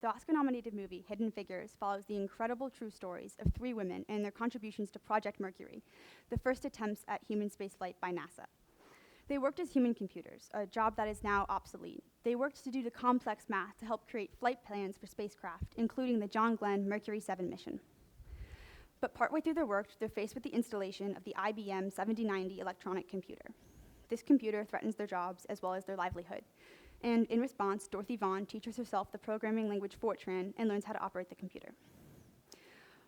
The Oscar-nominated movie Hidden Figures follows the incredible true stories of three women and their contributions to Project Mercury, the first attempts at human spaceflight by NASA. They worked as human computers, a job that is now obsolete. They worked to do the complex math to help create flight plans for spacecraft, including the John Glenn Mercury 7 mission. But partway through their work, they're faced with the installation of the IBM 7090 electronic computer. This computer threatens their jobs as well as their livelihood. And in response, Dorothy Vaughan teaches herself the programming language Fortran and learns how to operate the computer.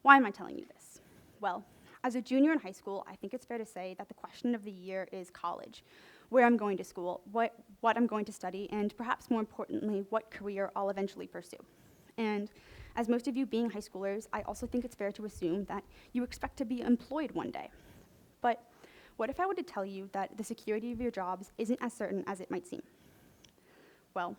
Why am I telling you this? Well, as a junior in high school, I think it's fair to say that the question of the year is college, where I'm going to school, what I'm going to study, and perhaps more importantly, what career I'll eventually pursue. And as most of you being high schoolers, I also think it's fair to assume that you expect to be employed one day. But what if I were to tell you that the security of your jobs isn't as certain as it might seem? Well,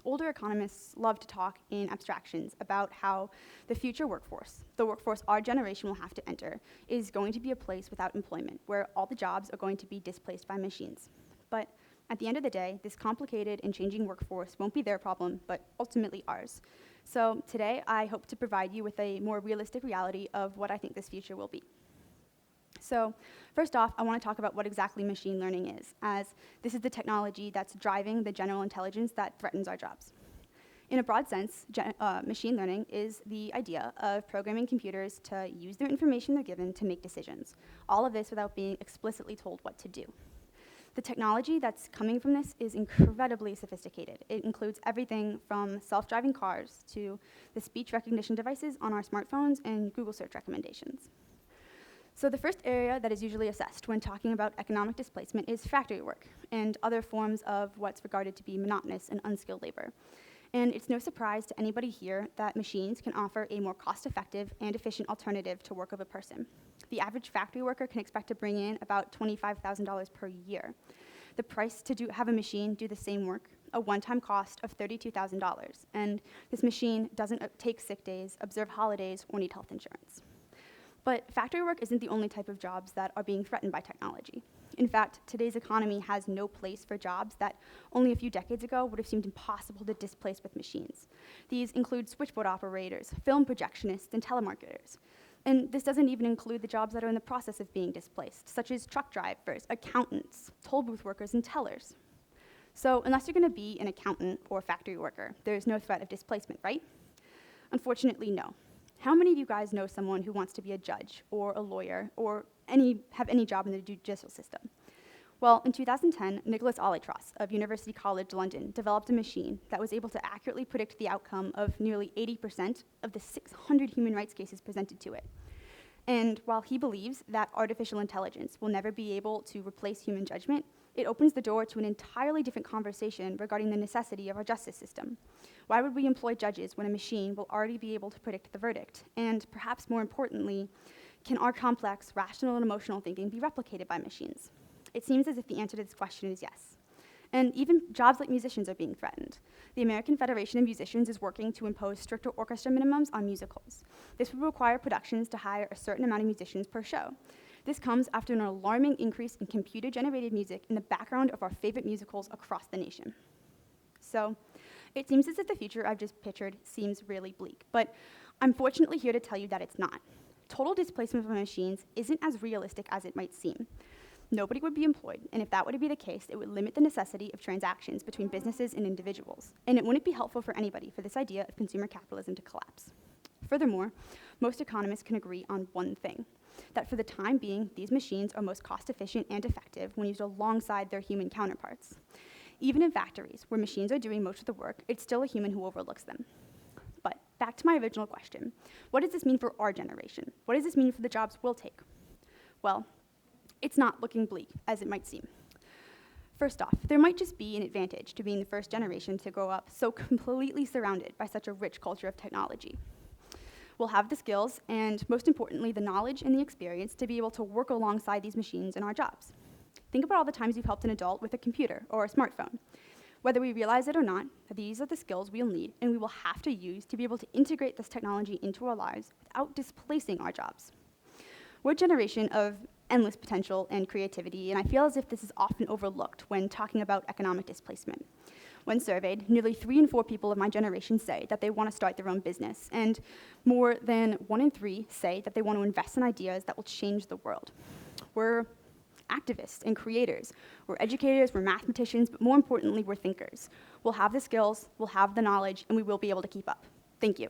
older economists love to talk in abstractions about how the future workforce, the workforce our generation will have to enter, is going to be a place without employment, where all the jobs are going to be displaced by machines. But at the end of the day, this complicated and changing workforce won't be their problem, but ultimately ours. So today, I hope to provide you with a more realistic reality of what I think this future will be. So first off, I want to talk about what exactly machine learning is, as this is the technology that's driving the general intelligence that threatens our jobs. In a broad sense, machine learning is the idea of programming computers to use their information they're given to make decisions, all of this without being explicitly told what to do. The technology that's coming from this is incredibly sophisticated. It includes everything from self-driving cars to the speech recognition devices on our smartphones and Google search recommendations. So the first area that is usually assessed when talking about economic displacement is factory work and other forms of what's regarded to be monotonous and unskilled labor. And it's no surprise to anybody here that machines can offer a more cost-effective and efficient alternative to work of a person. The average factory worker can expect to bring in about $25,000 per year. The price to have a machine do the same work, a one-time cost of $32,000. And this machine doesn't take sick days, observe holidays, or need health insurance. But factory work isn't the only type of jobs that are being threatened by technology. In fact, today's economy has no place for jobs that only a few decades ago would have seemed impossible to displace with machines. These include switchboard operators, film projectionists, and telemarketers. And this doesn't even include the jobs that are in the process of being displaced, such as truck drivers, accountants, toll booth workers, and tellers. So unless you're going to be an accountant or factory worker, there's no threat of displacement, right? Unfortunately, no. How many of you guys know someone who wants to be a judge or a lawyer or have any job in the judicial system? Well, in 2010, Nicholas Alitros of University College London developed a machine that was able to accurately predict the outcome of nearly 80% of the 600 human rights cases presented to it. And while he believes that artificial intelligence will never be able to replace human judgment, it opens the door to an entirely different conversation regarding the necessity of our justice system. Why would we employ judges when a machine will already be able to predict the verdict? And perhaps more importantly, can our complex, rational, and emotional thinking be replicated by machines? It seems as if the answer to this question is yes. And even jobs like musicians are being threatened. The American Federation of Musicians is working to impose stricter orchestra minimums on musicals. This would require productions to hire a certain amount of musicians per show. This comes after an alarming increase in computer-generated music in the background of our favorite musicals across the nation. So it seems as if the future I've just pictured seems really bleak, but I'm fortunately here to tell you that it's not. Total displacement from machines isn't as realistic as it might seem. Nobody would be employed, and if that were to be the case, it would limit the necessity of transactions between businesses and individuals, and it wouldn't be helpful for anybody for this idea of consumer capitalism to collapse. Furthermore, most economists can agree on one thing, that for the time being, these machines are most cost-efficient and effective when used alongside their human counterparts. Even in factories, where machines are doing most of the work, it's still a human who overlooks them. But back to my original question, what does this mean for our generation? What does this mean for the jobs we'll take? Well, it's not looking bleak, as it might seem. First off, there might just be an advantage to being the first generation to grow up so completely surrounded by such a rich culture of technology. We'll have the skills, and most importantly, the knowledge and the experience to be able to work alongside these machines in our jobs. Think about all the times you've helped an adult with a computer or a smartphone. Whether we realize it or not, these are the skills we'll need and we will have to use to be able to integrate this technology into our lives without displacing our jobs. We're a generation of endless potential and creativity, and I feel as if this is often overlooked when talking about economic displacement. When surveyed, nearly 3 in 4 people of my generation say that they want to start their own business, and more than 1 in 3 say that they want to invest in ideas that will change the world. We're activists and creators. We're educators, we're mathematicians, but more importantly, we're thinkers. We'll have the skills, we'll have the knowledge, and we will be able to keep up. Thank you.